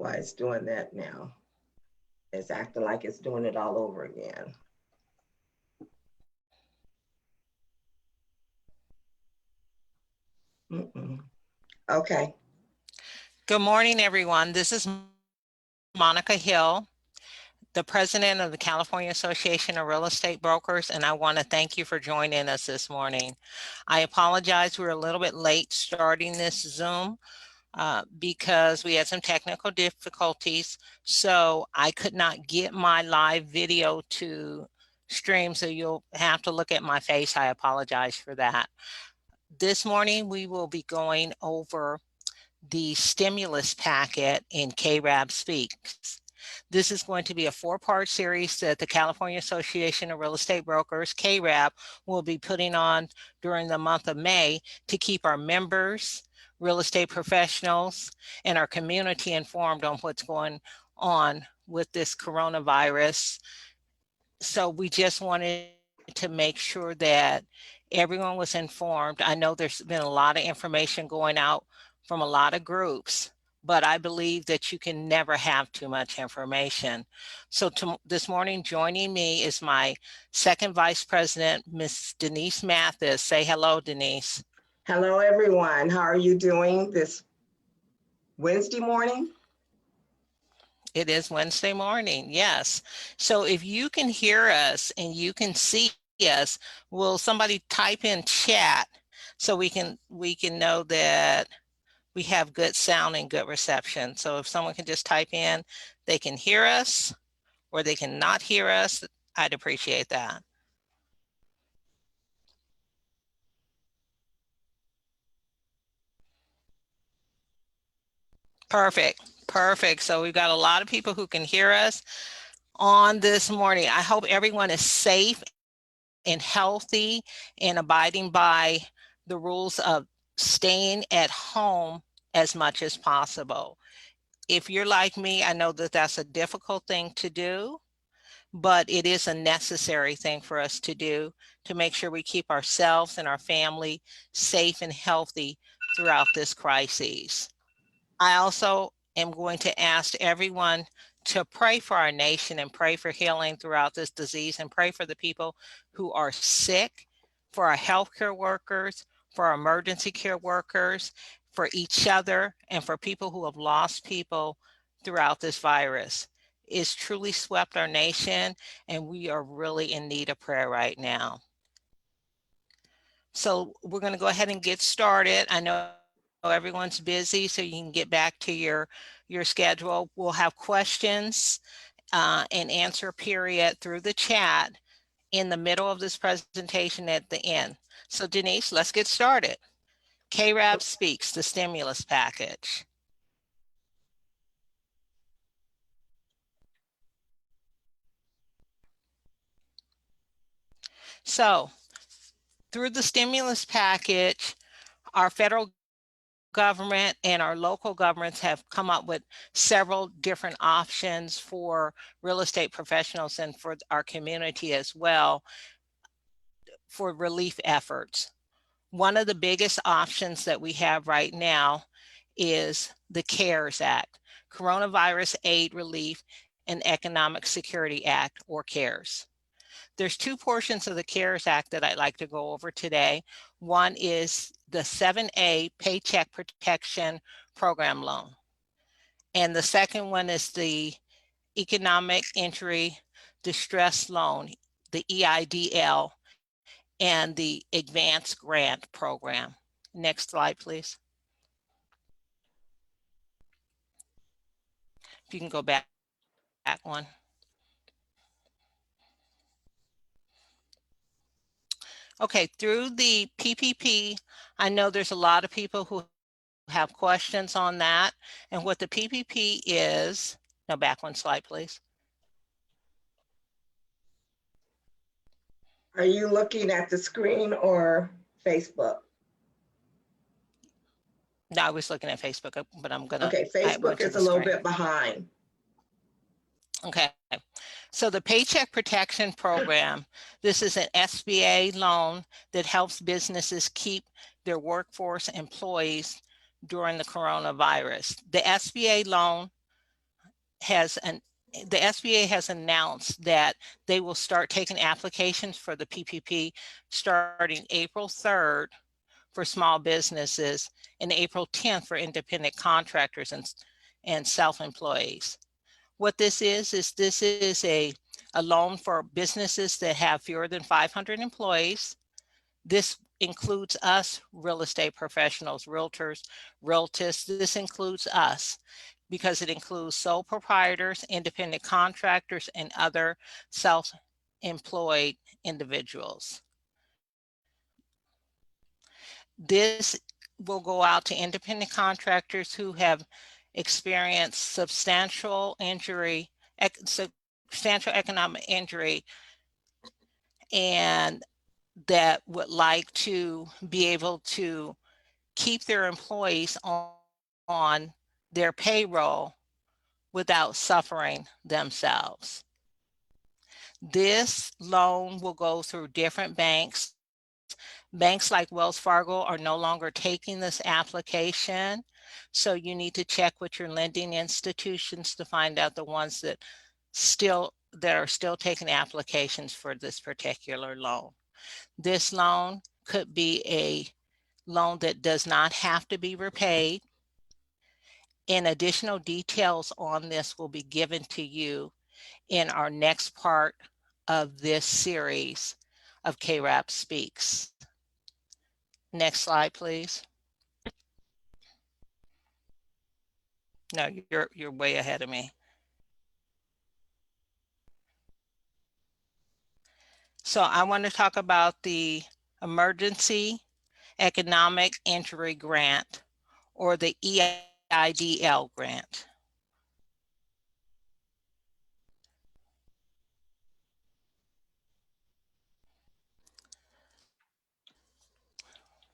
why it's doing that now. It's acting like it's doing it all over again. Okay. Good morning, everyone. This is Monica Hill, the president of the California Association of Real Estate Brokers, and I want to thank you for joining us this morning. I apologize, we're a little bit late starting this Zoom because we had some technical difficulties, so I could not get my live video to stream, so you'll have to look at my face. I apologize for that. This morning, we will be going over the stimulus packet in CAREB Speaks. This is going to be a 4-part series that the California Association of Real Estate Brokers, CAREB, will be putting on during the month of May to keep our members, real estate professionals, and our community informed on what's going on with this coronavirus. So we just wanted to make sure that everyone was informed. I know there's been a lot of information going out from a lot of groups, but I believe that you can never have too much information. So this morning, joining me is my second vice president, Ms. Denise Matthis. Say hello, Denise. Hello, everyone. How are you doing this Wednesday morning? It is Wednesday morning, yes. So if you can hear us and you can see us, will somebody type in chat so we can know that we have good sound and good reception. So if someone can just type in, they can hear us or they can not hear us, I'd appreciate that. Perfect, perfect. So we've got a lot of people who can hear us on this morning. I hope everyone is safe and healthy and abiding by the rules of staying at home as much as possible. If you're like me, I know that that's a difficult thing to do, but it is a necessary thing for us to do to make sure we keep ourselves and our family safe and healthy throughout this crisis. I also am going to ask everyone to pray for our nation and pray for healing throughout this disease and pray for the people who are sick, for our healthcare workers, for our emergency care workers, for each other, and for people who have lost people throughout this virus. It's truly swept our nation, and we are really in need of prayer right now. So we're going to go ahead and get started. I know everyone's busy, so you can get back to your schedule. We'll have questions and answer period through the chat in the middle of this presentation at the end. So Denise, let's get started. CAREB Speaks, the stimulus package. So through the stimulus package, our federal government and our local governments have come up with several different options for real estate professionals and for our community as well for relief efforts. One of the biggest options that we have right now is the CARES Act, Coronavirus Aid, Relief, and Economic Security Act, or CARES. There's two portions of the CARES Act that I'd like to go over today. One is the 7A Paycheck Protection Program loan. And the second one is the Economic Injury Distress Loan, the EIDL, and the Advanced Grant Program. Next slide, please. If you can go back one. Okay, through the PPP, I know there's a lot of people who have questions on that and what the PPP is. Now back one slide, please. Are you looking at the screen or Facebook? No, I was looking at Facebook, but I'm gonna. Okay, Facebook is a little bit behind. Okay, so the Paycheck Protection Program, this is an SBA loan that helps businesses keep their workforce employees during the coronavirus. The SBA loan the SBA has announced that they will start taking applications for the PPP starting April 3rd for small businesses and April 10th for independent contractors and self-employees. What this is a loan for businesses that have fewer than 500 employees. This includes us, real estate professionals, realtors, realtists. This includes us because it includes sole proprietors, independent contractors, and other self-employed individuals. This will go out to independent contractors who have experienced substantial economic injury, and that would like to be able to keep their employees on their payroll without suffering themselves. This loan will go through different banks. Banks like Wells Fargo are no longer taking this application, so you need to check with your lending institutions to find out the ones that are still taking applications for this particular loan. This loan could be a loan that does not have to be repaid, and additional details on this will be given to you in our next part of this series of CAREB Speaks. Next slide, please. No, you're way ahead of me. So I want to talk about the Emergency Economic Injury Grant, or the EIDL grant.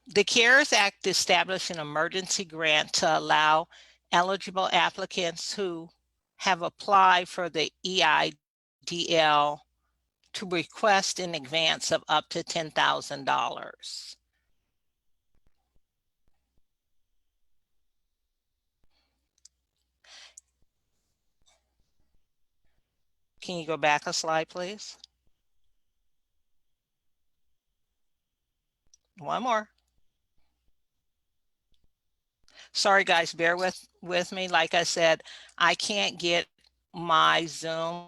The CARES Act established an emergency grant to allow eligible applicants who have applied for the EIDL to request in advance of up to $10,000. Can you go back a slide, please? One more. Sorry, guys, bear with me. Like I said, I can't get my Zoom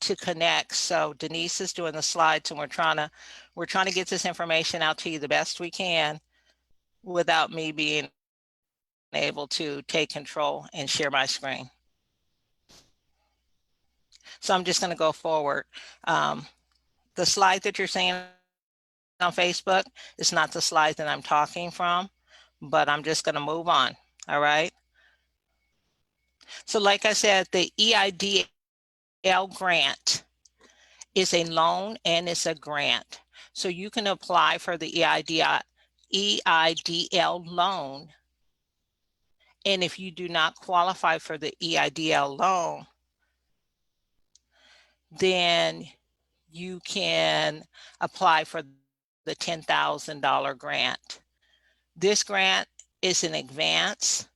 to connect. So Denise is doing the slides, and we're trying to get this information out to you the best we can without me being able to take control and share my screen. So I'm just going to go forward. The slide that you're seeing on Facebook is not the slide that I'm talking from, but I'm just going to move on. All right. So like I said, the EIDL grant is a loan and it's a grant. So you can apply for the EIDL loan. And if you do not qualify for the EIDL loan, then you can apply for the $10,000 grant. This grant is an advance,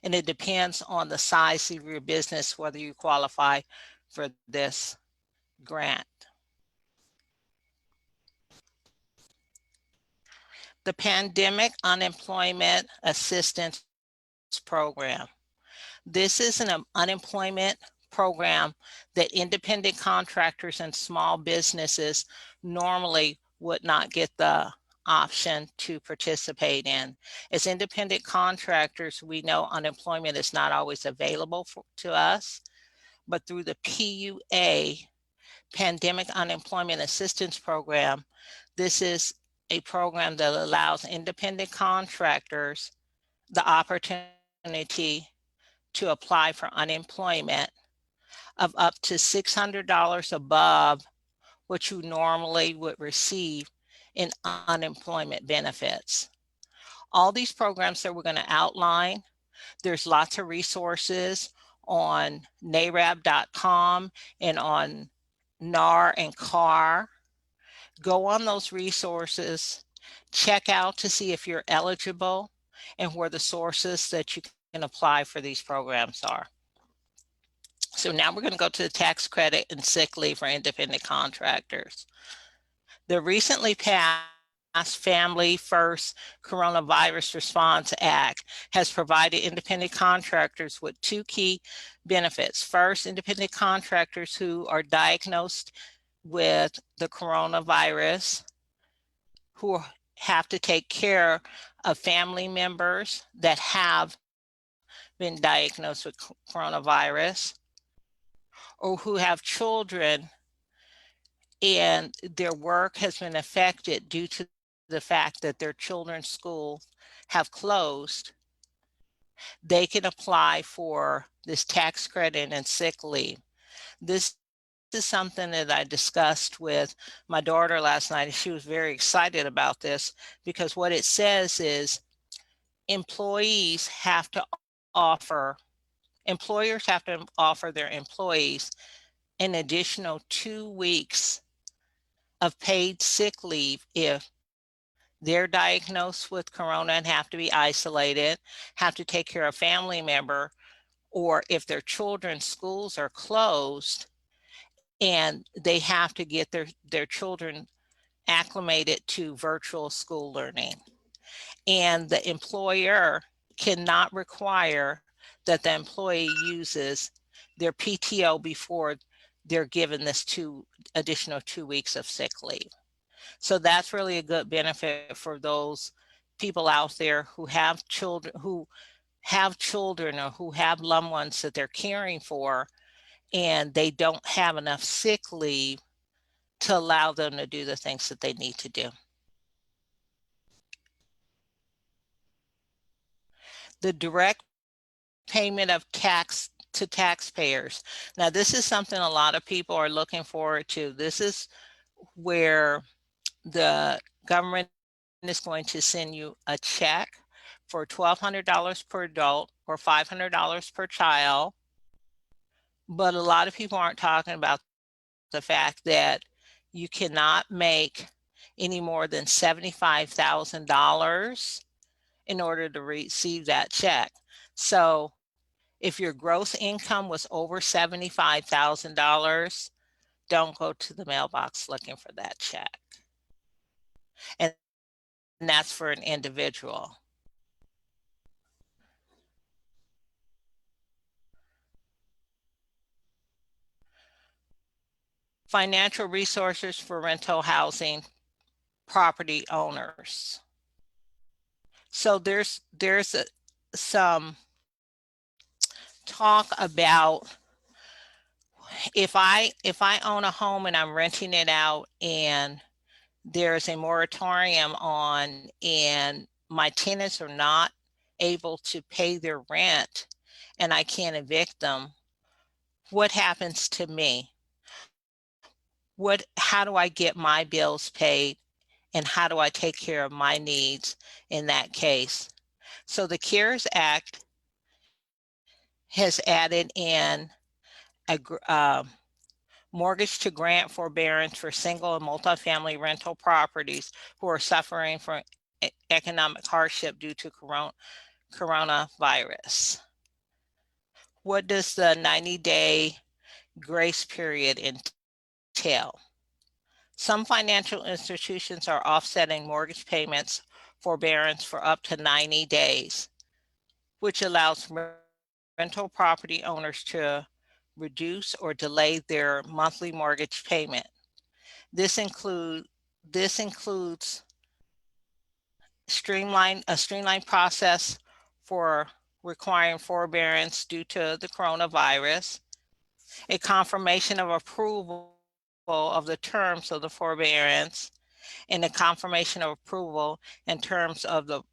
and it depends on the size of your business whether you qualify for this grant. The Pandemic Unemployment Assistance Program. This is an unemployment program that independent contractors and small businesses normally would not get the option to participate in. As independent contractors, we know unemployment is not always available to us, but through the PUA, Pandemic Unemployment Assistance Program, this is a program that allows independent contractors the opportunity to apply for unemployment of up to $600 above what you normally would receive in unemployment benefits. All these programs that we're going to outline, there's lots of resources on NAREB.com and on NAR and CAR. Go on those resources, check out to see if you're eligible and where the sources that you can apply for these programs are. So now we're going to go to the tax credit and sick leave for independent contractors. The recently passed Family First Coronavirus Response Act has provided independent contractors with two key benefits. First, independent contractors who are diagnosed with the coronavirus, who have to take care of family members that have been diagnosed with coronavirus, or who have children and their work has been affected due to the fact that their children's schools have closed, they can apply for this tax credit and sick leave. This is something that I discussed with my daughter last night, and she was very excited about this because what it says is employers have to offer their employees an additional 2 weeks of paid sick leave if they're diagnosed with corona and have to be isolated, have to take care of a family member, or if their children's schools are closed and they have to get their children acclimated to virtual school learning. And the employer cannot require that the employee uses their PTO before they're given this additional 2 weeks of sick leave. So that's really a good benefit for those people out there who have children or who have loved ones that they're caring for, and they don't have enough sick leave to allow them to do the things that they need to do. The direct payment of tax to taxpayers. Now, this is something a lot of people are looking forward to. This is where the government is going to send you a check for $1,200 per adult or $500 per child. But a lot of people aren't talking about the fact that you cannot make any more than $75,000 in order to receive that check. So if your gross income was over $75,000, don't go to the mailbox looking for that check. And that's for an individual. Financial resources for rental housing property owners. So there's some talk about if I own a home and I'm renting it out and there's a moratorium on and my tenants are not able to pay their rent and I can't evict them, what happens to me? How do I get my bills paid and how do I take care of my needs in that case? So the CARES Act has added in a mortgage to grant forbearance for single and multifamily rental properties who are suffering from economic hardship due to coronavirus. What does the 90-day grace period entail? Some financial institutions are offsetting mortgage payments forbearance for up to 90 days, which allows rental property owners to reduce or delay their monthly mortgage payment. This includes a streamlined process for requiring forbearance due to the coronavirus, a confirmation of approval of the terms of the forbearance, and a confirmation of approval in terms of the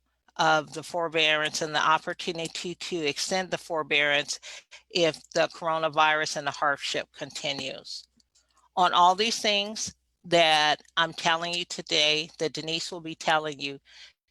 forbearance and the opportunity to extend the forbearance if the coronavirus and the hardship continues. On all these things that I'm telling you today, that Denise will be telling you,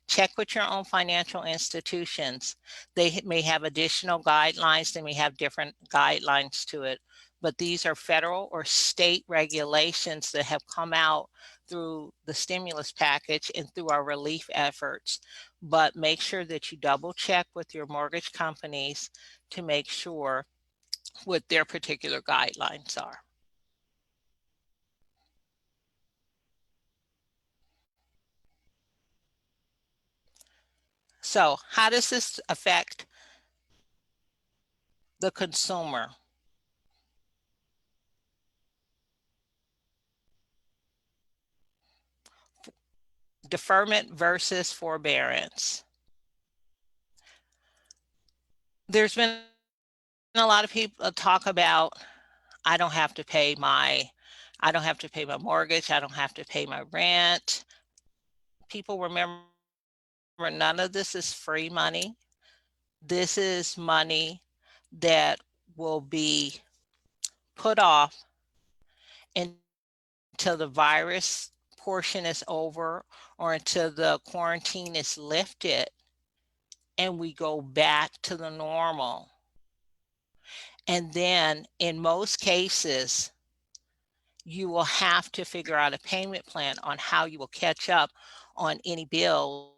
check with your own financial institutions. They may have additional guidelines. They may have different guidelines to it, but these are federal or state regulations that have come out through the stimulus package and through our relief efforts. But make sure that you double check with your mortgage companies to make sure what their particular guidelines are. So how does this affect the consumer? Deferment versus forbearance. There's been a lot of people talk about, I don't have to pay my mortgage, I don't have to pay my rent. People remember, none of this is free money. This is money that will be put off until the virus portion is over or until the quarantine is lifted and we go back to the normal. And then in most cases, you will have to figure out a payment plan on how you will catch up on any bills,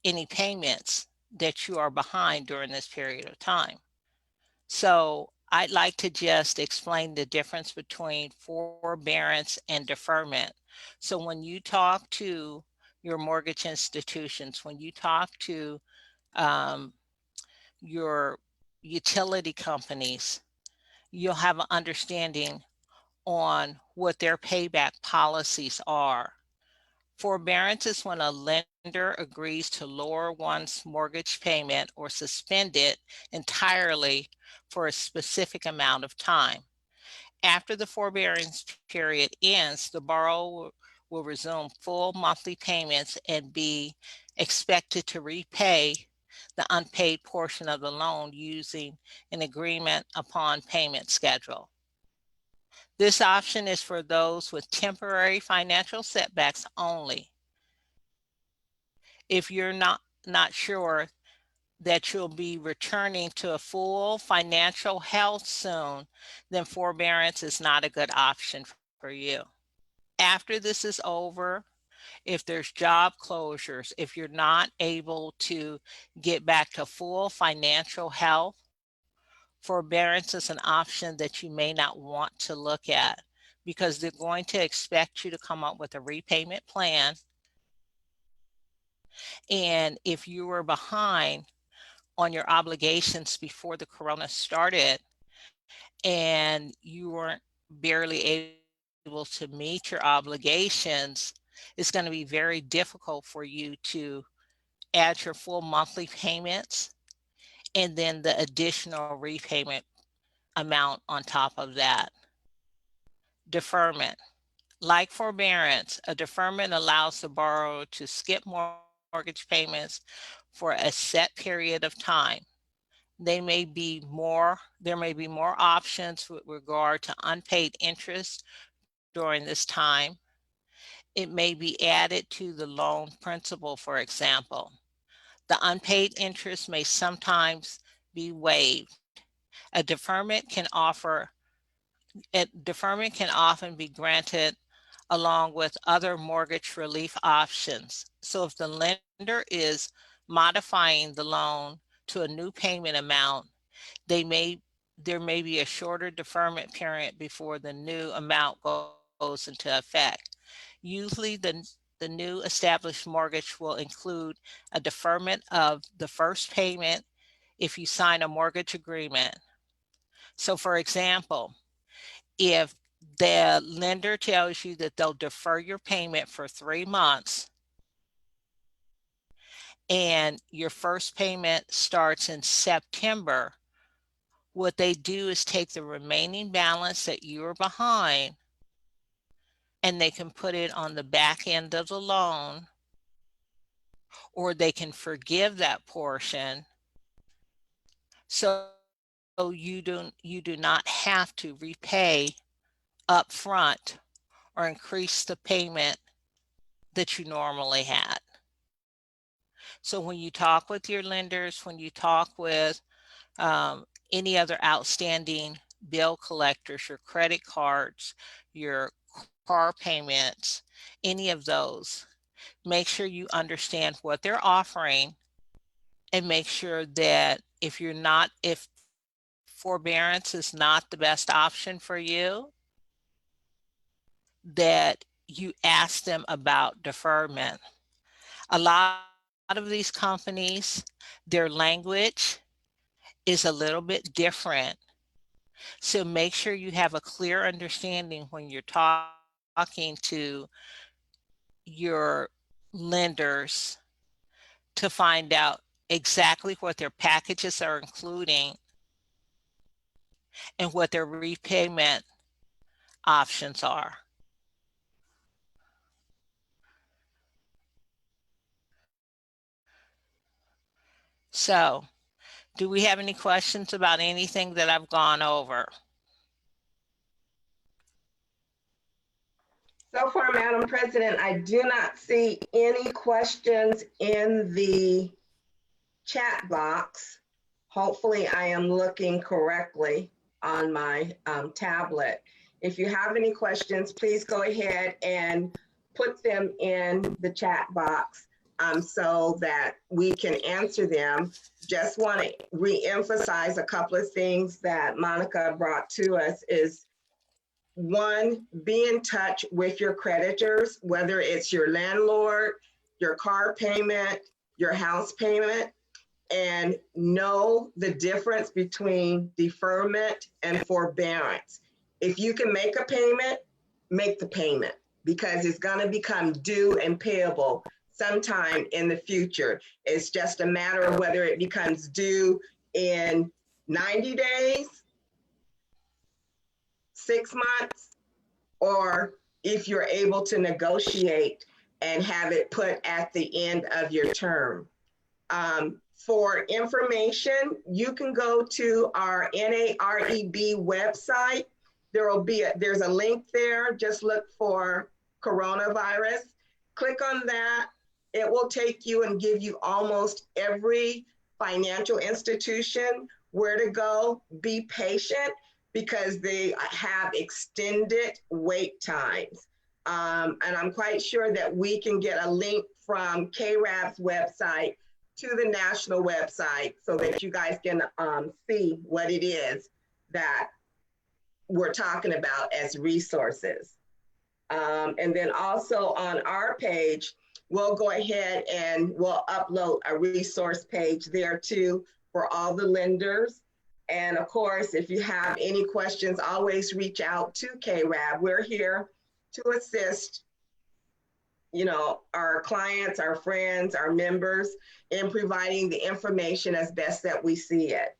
any payments that you are behind during this period of time. So I'd like to just explain the difference between forbearance and deferment. So when you talk to your mortgage institutions, when you talk to your utility companies, you'll have an understanding on what their payback policies are. Forbearance is when a lender agrees to lower one's mortgage payment or suspend it entirely for a specific amount of time. After the forbearance period ends, the borrower will resume full monthly payments and be expected to repay the unpaid portion of the loan using an agreement upon payment schedule. This option is for those with temporary financial setbacks only. If you're not sure that you'll be returning to a full financial health soon, then forbearance is not a good option for you. After this is over, if there's job closures, if you're not able to get back to full financial health, forbearance is an option that you may not want to look at because they're going to expect you to come up with a repayment plan. And if you were behind on your obligations before the corona started and you weren't barely able to meet your obligations, it's going to be very difficult for you to add your full monthly payments and then the additional repayment amount on top of that. Deferment. Like forbearance, a deferment allows the borrower to skip mortgage payments for a set period of time. There may be more options with regard to unpaid interest during this time. It may be added to the loan principal, for example. The unpaid interest may sometimes be waived. A deferment can often be granted along with other mortgage relief options. So if the lender is modifying the loan to a new payment amount, there may be a shorter deferment period before the new amount goes into effect. Usually the new established mortgage will include a deferment of the first payment if you sign a mortgage agreement. So for example, if the lender tells you that they'll defer your payment for 3 months and your first payment starts in September, what they do is take the remaining balance that you are behind and they can put it on the back end of the loan, or they can forgive that portion so you do not have to repay up front or increase the payment that you normally had. So when you talk with your lenders, when you talk with any other outstanding bill collectors, your credit cards, your car payments, any of those, make sure you understand what they're offering and make sure that if forbearance is not the best option for you, that you ask them about deferment. A lot of these companies, their language is a little bit different. So make sure you have a clear understanding when you're talking to your lenders to find out exactly what their packages are including and what their repayment options are. So, do we have any questions about anything that I've gone over? So far, Madam President, I do not see any questions in the chat box. Hopefully, I am looking correctly on my tablet. If you have any questions, please go ahead and put them in the chat box so that we can answer them. Just want to re-emphasize a couple of things that Monica brought to us is, one, be in touch with your creditors, whether it's your landlord, your car payment, your house payment, and know the difference between deferment and forbearance. If you can make a payment, make the payment, because it's going to become due and payable sometime in the future. It's just a matter of whether it becomes due in 90 days, 6 months, or if you're able to negotiate and have it put at the end of your term. For information, you can go to our NAREB website. There's a link there. Just look for coronavirus. Click on that. It will take you and give you almost every financial institution where to go. Be patient, because they have extended wait times. And I'm quite sure that we can get a link from CAREB's website to the national website so that you guys can see what it is that we're talking about as resources. And then also on our page, we'll go ahead and we'll upload a resource page there too for all the lenders. And of course, if you have any questions, always reach out to CAREB. We're here to assist, you know, our clients, our friends, our members in providing the information as best that we see it.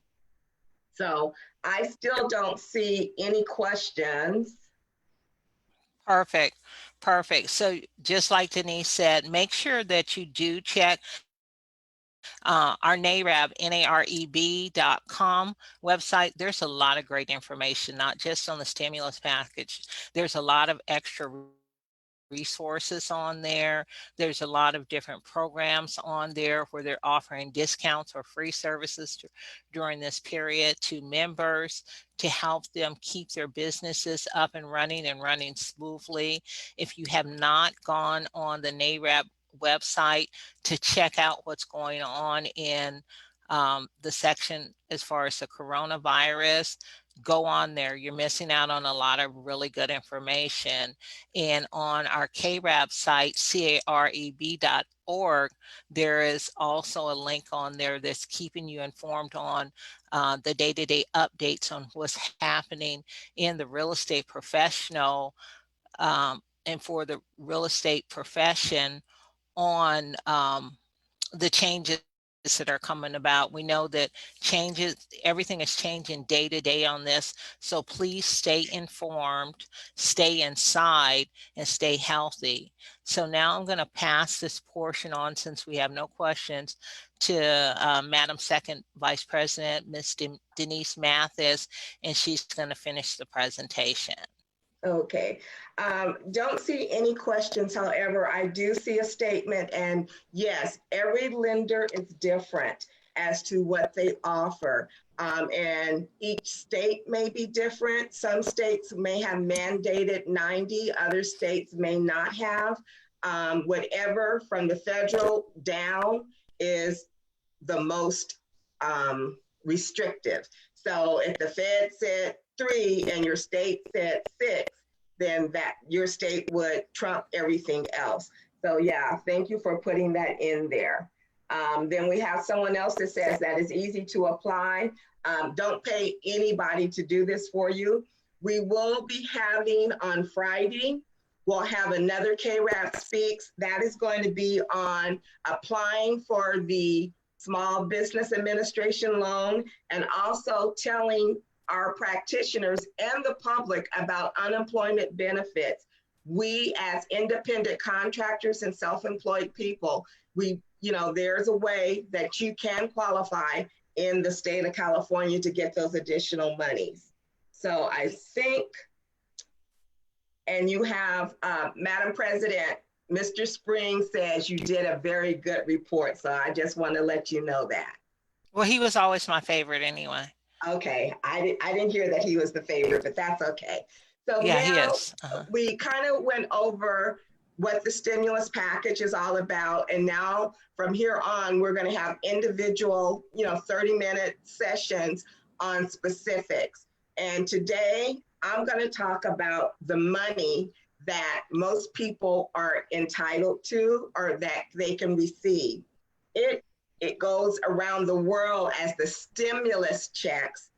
So I still don't see any questions. Perfect. Perfect. So just like Denise said, make sure that you do check our NAREB, NAREB.com website. There's a lot of great information, not just on the stimulus package. There's a lot of extra resources on there. There's a lot of different programs on there where they're offering discounts or free services during this period to members to help them keep their businesses up and running smoothly. If you have not gone on the NAREB website to check out what's going on in the section as far as the coronavirus, go on there. You're missing out on a lot of really good information. And on our CAREB site, CAREB.org, there is also a link on there that's keeping you informed on the day-to-day updates on what's happening in the real estate professional and for the real estate profession on the changes that are coming about. We know that everything is changing day to day on this. So please stay informed, stay inside, and stay healthy. So now I'm going to pass this portion on, since we have no questions, to Madam Second Vice President, Ms. Denise Matthis, and she's going to finish the presentation. Okay, don't see any questions. However, I do see a statement, and yes, every lender is different as to what they offer. And each state may be different. Some states may have mandated 90, other states may not have. Whatever from the federal down is the most restrictive. So if the Fed said 3 and your state said 6, then that your state would trump everything else. So yeah, thank you for putting that in there. Then we have someone else that says that it's easy to apply. Don't pay anybody to do this for you. We will be having on Friday, we'll have another CAREB Speaks. That is going to be on applying for the Small Business Administration loan and also telling our practitioners and the public about unemployment benefits. We as independent contractors and self-employed people, there's a way that you can qualify in the state of California to get those additional monies. So I think, and you have, Madam President, Mr. Springs says you did a very good report. So I just want to let you know that. Well, he was always my favorite anyway. Okay, I didn't hear that he was the favorite, but that's okay. So yeah, now he is. We kind of went over what the stimulus package is all about. And now from here on, we're going to have individual, 30-minute sessions on specifics. And today I'm going to talk about the money that most people are entitled to or that they can receive. It goes around the world as the stimulus checks,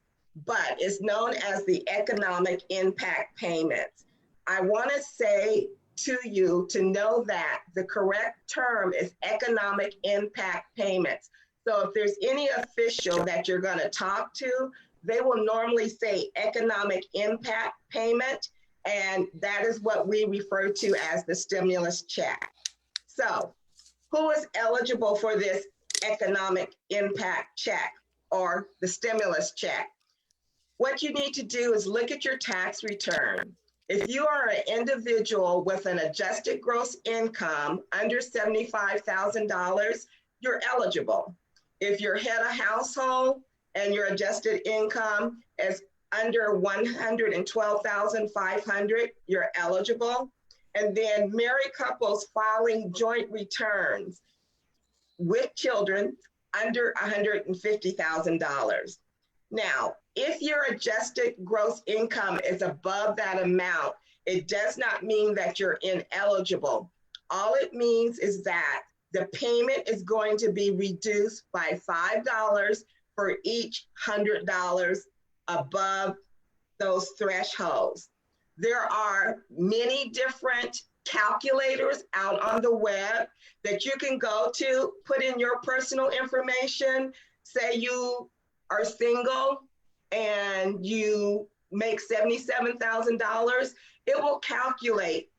but it's known as the economic impact payments. I want to say to you to know that the correct term is economic impact payments. So if there's any official that you're going to talk to, they will normally say economic impact payment, and that is what we refer to as the stimulus check. So who is eligible for this economic impact check or the stimulus check? What you need to do is look at your tax return. If you are an individual with an adjusted gross income under $75,000, you're eligible. If you're head of household and your adjusted income is under $112,500, you're eligible. And then married couples filing joint returns with children under $150,000. Now, if your adjusted gross income is above that amount, it does not mean that you're ineligible. All it means is that the payment is going to be reduced by $5 for each $100 above those thresholds. There are many different calculators out on the web that you can go to, put in your personal information, say you are single and you make $77,000, it will calculate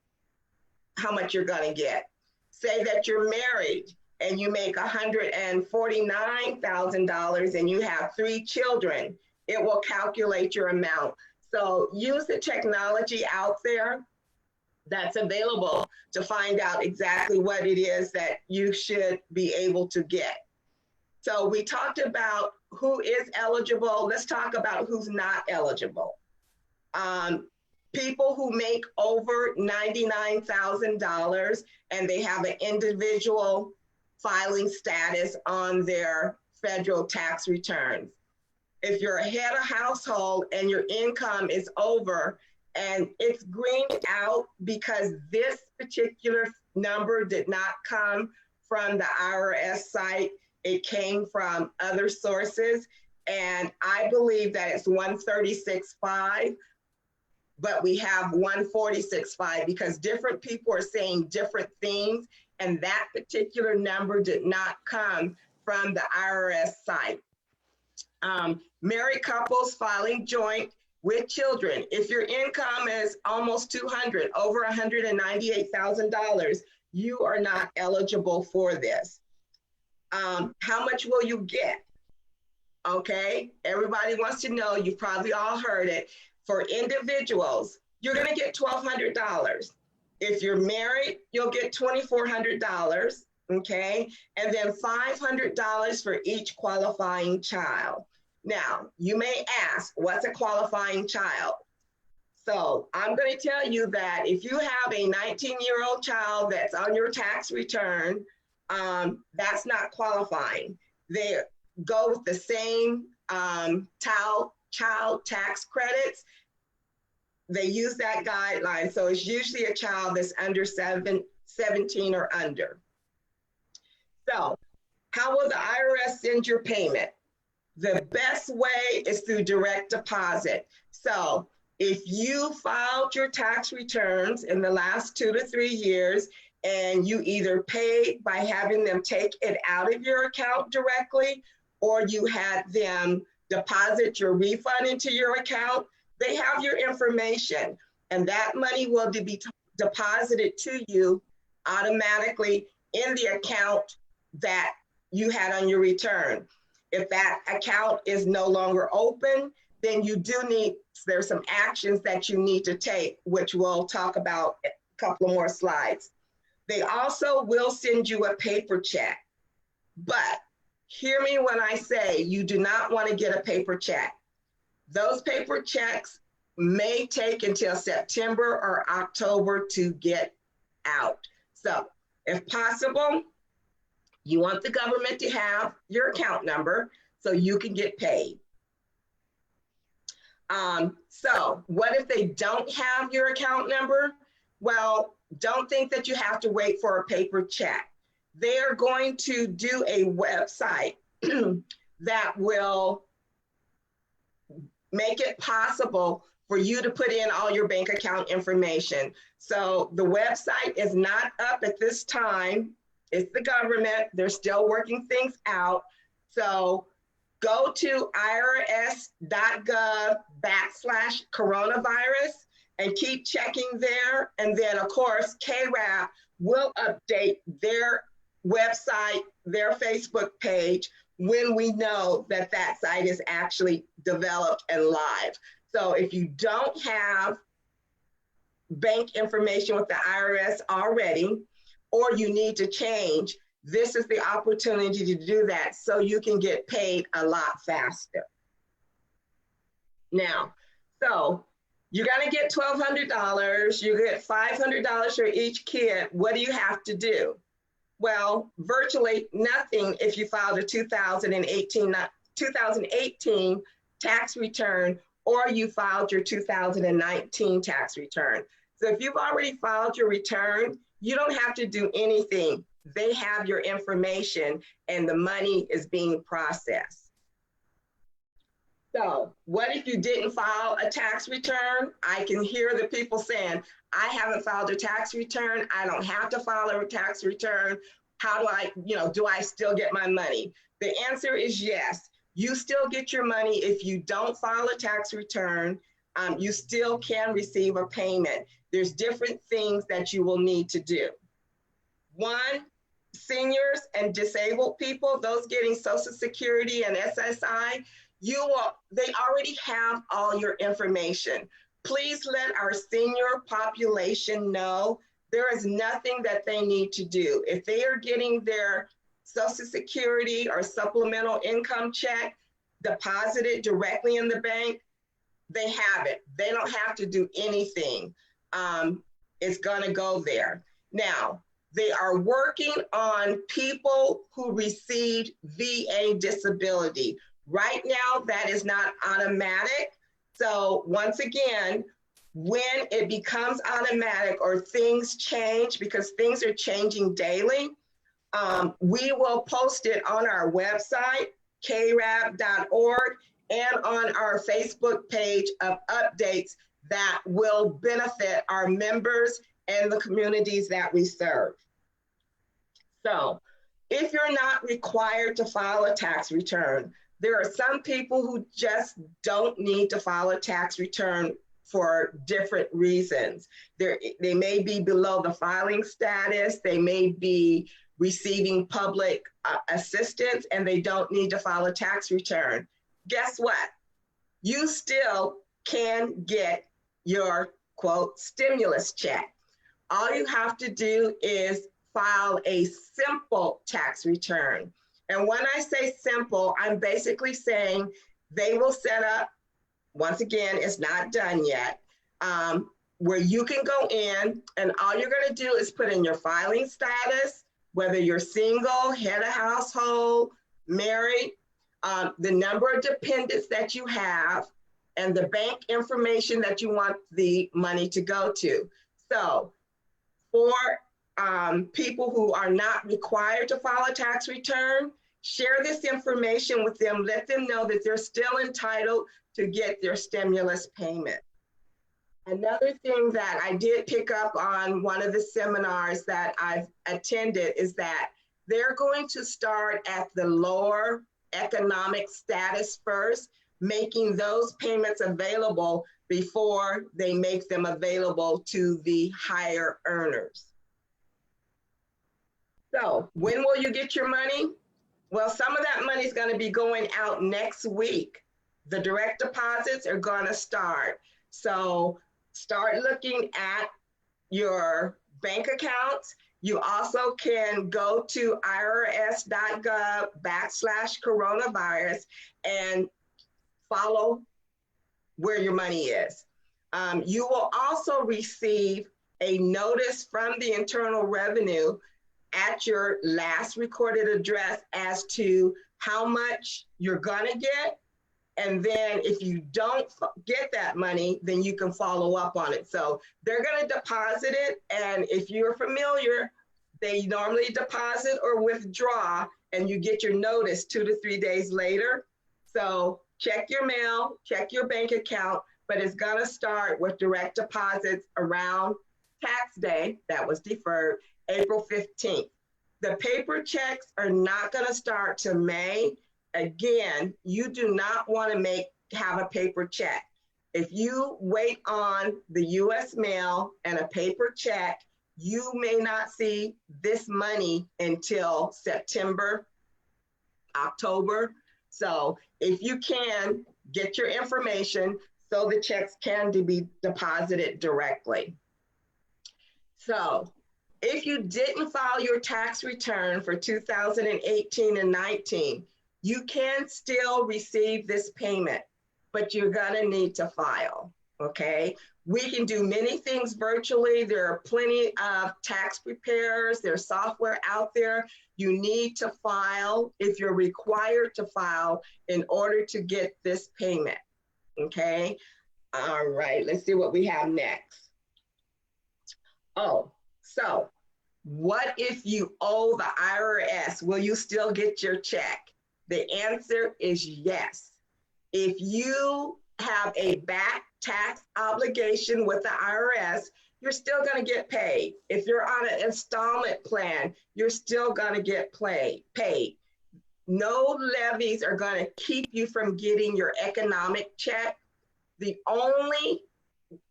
how much you're going to get. Say that you're married and you make $149,000 and you have 3 children, it will calculate your amount. So use the technology out there that's available to find out exactly what it is that you should be able to get. So we talked about who is eligible. Let's talk about who's not eligible. People who make over $99,000 and they have an individual filing status on their federal tax returns. If you're a head of household and your income is over, and it's greened out because this particular number did not come from the IRS site, it came from other sources, and I believe that it's 136.5, but we have 146.5 because different people are saying different things, and that particular number did not come from the IRS site. Married couples filing joint with children. If your income is almost 200, over $198,000, you are not eligible for this. How much will you get? Okay, everybody wants to know, you've probably all heard it. For individuals, you're gonna get $1,200. If you're married, you'll get $2,400, okay? And then $500 for each qualifying child. Now, you may ask, what's a qualifying child? So I'm going to tell you that if you have a 19-year-old child that's on your tax return, that's not qualifying. They go with the same child tax credits, they use that guideline. So it's usually a child that's under 17 or under. So how will the IRS send your payment? The best way is through direct deposit. So if you filed your tax returns in the last 2 to 3 years and you either paid by having them take it out of your account directly, or you had them deposit your refund into your account, they have your information, and that money will be deposited to you automatically in the account that you had on your return. If that account is no longer open, then you do need, there's some actions that you need to take, which we'll talk about a couple of more slides. They also will send you a paper check, but hear me when I say you do not want to get a paper check. Those paper checks may take until September or October to get out. So if possible, you want the government to have your account number so you can get paid. So what if they don't have your account number? Well, don't think that you have to wait for a paper check. They are going to do a website that will make it possible for you to put in all your bank account information. So the website is not up at this time. It's the government. They're still working things out. So go to irs.gov/coronavirus and keep checking there. And then of course, CAREB will update their website, their Facebook page, when we know that that site is actually developed and live. So if you don't have bank information with the IRS already, or you need to change, this is the opportunity to do that so you can get paid a lot faster. Now, so you're gonna get $1,200, you get $500 for each kid. What do you have to do? Well, virtually nothing if you filed a 2018 tax return, or you filed your 2019 tax return. So if you've already filed your return, you don't have to do anything. They have your information and the money is being processed. So what if you didn't file a tax return? I can hear the people saying, I haven't filed a tax return. I don't have to file a tax return. How do I, do I still get my money? The answer is yes. You still get your money if you don't file a tax return. You still can receive a payment. There's different things that you will need to do. One, seniors and disabled people, those getting Social Security and SSI, they already have all your information. Please let our senior population know there is nothing that they need to do. If they are getting their Social Security or supplemental income check deposited directly in the bank, they have it. They don't have to do anything. It's gonna go there. Now, they are working on people who received VA disability. Right now, that is not automatic. So once again, when it becomes automatic or things change, because things are changing daily, we will post it on our website, careb.org, and on our Facebook page of updates that will benefit our members and the communities that we serve. So if you're not required to file a tax return, there are some people who just don't need to file a tax return for different reasons. They may be below the filing status, they may be receiving public assistance, and they don't need to file a tax return. Guess what? You still can get your, quote, stimulus check. All you have to do is file a simple tax return. And when I say simple, I'm basically saying they will set up, once again, it's not done yet, where you can go in and all you're gonna do is put in your filing status, whether you're single, head of household, married, the number of dependents that you have, and the bank information that you want the money to go to. So for people who are not required to file a tax return, share this information with them. Let them know that they're still entitled to get their stimulus payment. Another thing that I did pick up on one of the seminars that I've attended is that they're going to start at the lower economic status first, making those payments available before they make them available to the higher earners. So when will you get your money? Well, some of that money is going to be going out next week. The direct deposits are going to start. So start looking at your bank accounts. You also can go to irs.gov/coronavirus and follow where your money is. You will also receive a notice from the Internal Revenue at your last recorded address as to how much you're gonna get. And then if you don't get that money, then you can follow up on it. So they're gonna deposit it. And if you're familiar, they normally deposit or withdraw and you get your notice 2 to 3 days later. So check your mail, check your bank account, but it's gonna start with direct deposits around tax day that was deferred, April 15th. The paper checks are not gonna start till May. Again, you do not wanna have a paper check. If you wait on the US mail and a paper check, you may not see this money until September, October. So if you can, get your information so the checks can be deposited directly. So if you didn't file your tax return for 2018 and 19, you can still receive this payment, but you're gonna need to file, okay? We can do many things virtually. There are plenty of tax preparers, there's software out there. You need to file if you're required to file in order to get this payment, okay? All right, let's see what we have next. Oh, so what if you owe the IRS? Will you still get your check? The answer is yes. If you have a back tax obligation with the IRS, you're still going to get paid. If you're on an installment plan, you're still going to get paid. No levies are going to keep you from getting your economic check. The only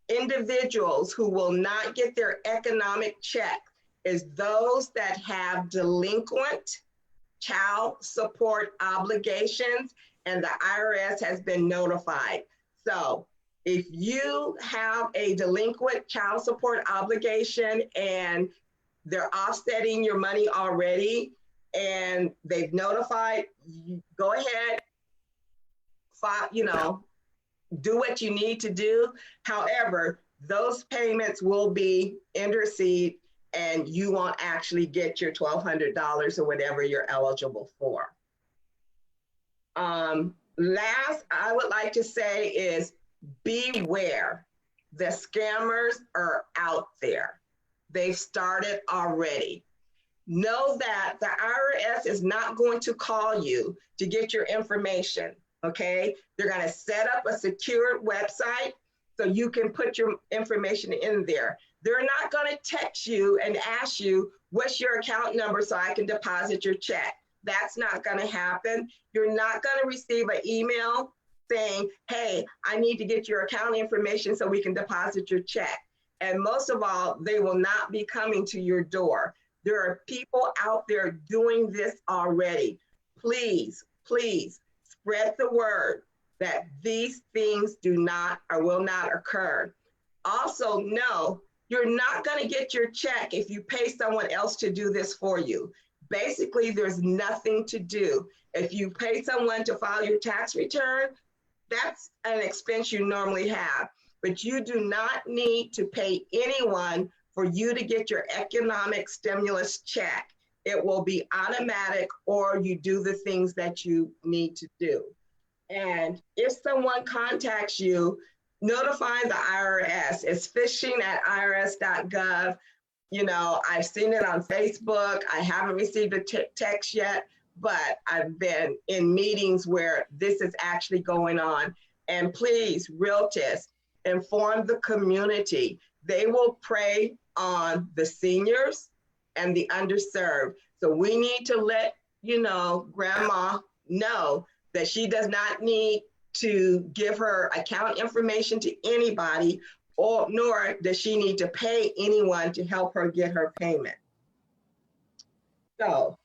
individuals who will not get their economic check is those that have delinquent child support obligations, and the IRS has been notified. So if you have a delinquent child support obligation and they're offsetting your money already and they've notified, you go ahead, file, do what you need to do. However, those payments will be interceded and you won't actually get your $1,200 or whatever you're eligible for. Last, I would like to say is beware. The scammers are out there. They've started already. Know that the IRS is not going to call you to get your information, okay? They're gonna set up a secure website so you can put your information in there. They're not gonna text you and ask you, what's your account number so I can deposit your check? That's not gonna happen. You're not gonna receive an email saying, hey, I need to get your account information so we can deposit your check. And most of all, they will not be coming to your door. There are people out there doing this already. Please, please spread the word that these things do not or will not occur. Also know, you're not gonna get your check if you pay someone else to do this for you. Basically, there's nothing to do. If you pay someone to file your tax return, that's an expense you normally have, but you do not need to pay anyone for you to get your economic stimulus check. It will be automatic, or you do the things that you need to do. And if someone contacts you, notify the IRS. It's phishing@irs.gov. You know, I've seen it on Facebook. I haven't received a text yet, but I've been in meetings where this is actually going on. And please, realtors, inform the community. They will prey on the seniors and the underserved. So we need to let, you know, grandma know that she does not need to give her account information to anybody, or nor does she need to pay anyone to help her get her payment. So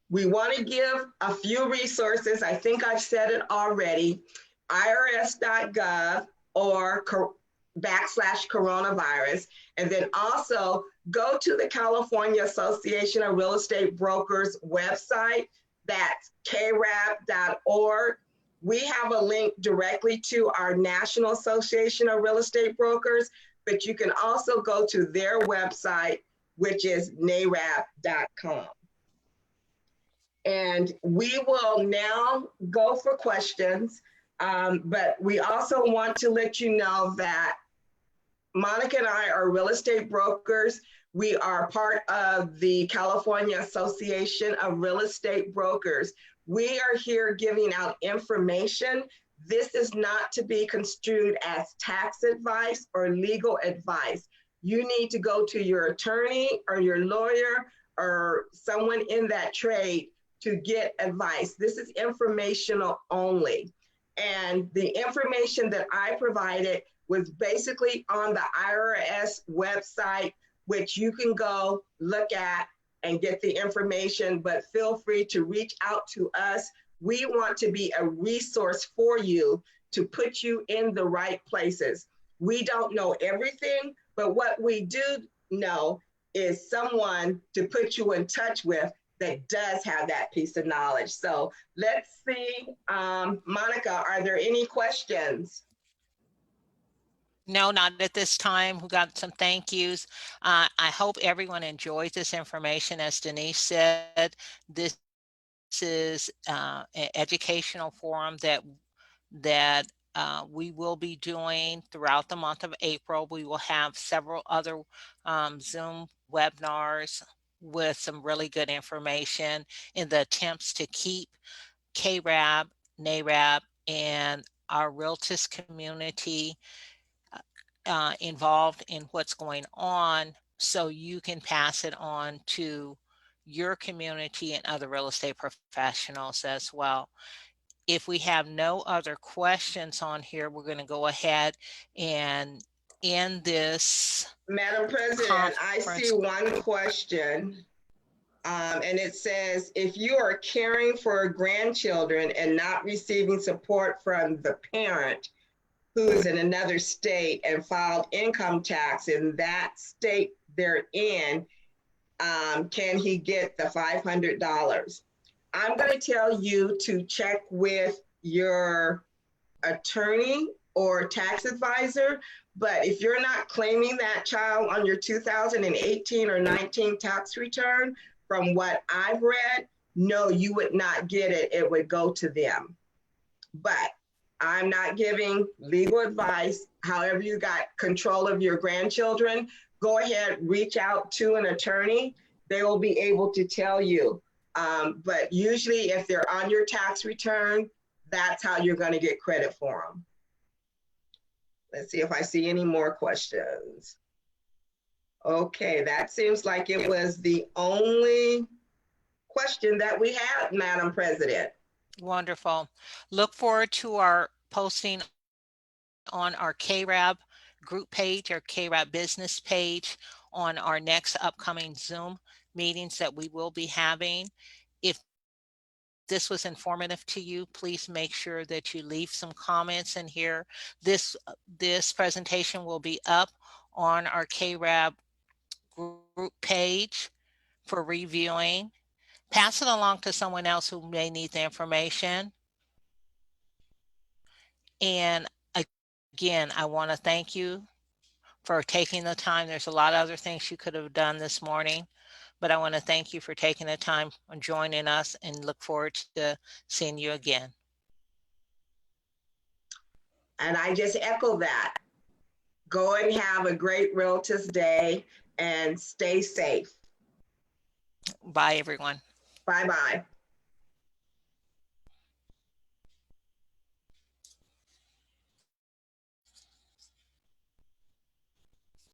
we want to give a few resources. I think I've said it already. irs.gov or /coronavirus. And then also go to the California Association of Real Estate Brokers website. That's careb.org. We have a link directly to our National Association of Real Estate Brokers, but you can also go to their website, which is narab.com. And we will now go for questions, but we also want to let you know that Monica and I are real estate brokers. We are part of the California Association of Real Estate Brokers. We are here giving out information. This is not to be construed as tax advice or legal advice. You need to go to your attorney or your lawyer or someone in that trade to get advice. This is informational only. And the information that I provided was basically on the IRS website, which you can go look at and get the information, but feel free to reach out to us. We want to be a resource for you to put you in the right places. We don't know everything, but what we do know is someone to put you in touch with that does have that piece of knowledge. So let's see, Monica, are there any questions? No, not at this time. We got some thank yous. I hope everyone enjoys this information. As Denise said, this is an educational forum that we will be doing throughout the month of April. We will have several other Zoom webinars with some really good information in the attempts to keep CAREB, NAREB, and our Realtist community involved in what's going on, so you can pass it on to your community and other real estate professionals as well. If we have no other questions on here, we're going to go ahead and end this. Madam President, I see one question. And it says, if you are caring for grandchildren and not receiving support from the parent who is in another state and filed income tax in that state they're in, can he get the $500? I'm going to tell you to check with your attorney or tax advisor, but if you're not claiming that child on your 2018 or 19 tax return, from what I've read, no, you would not get it. It would go to them. But I'm not giving legal advice. However, you got control of your grandchildren, go ahead, reach out to an attorney. They will be able to tell you. But usually if they're on your tax return, that's how you're going to get credit for them. Let's see if I see any more questions. Okay, that seems like it was the only question that we had, Madam President. Wonderful. Look forward to our posting on our CAREB group page, our CAREB business page, on our next upcoming Zoom meetings that we will be having. If this was informative to you, please make sure that you leave some comments in here. This presentation will be up on our CAREB group page for reviewing. Pass it along to someone else who may need the information. And again, I want to thank you for taking the time. There's a lot of other things you could have done this morning, but I want to thank you for taking the time and joining us and look forward to seeing you again. And I just echo that. Go and have a great Realtors Day and stay safe. Bye, everyone. Bye-bye.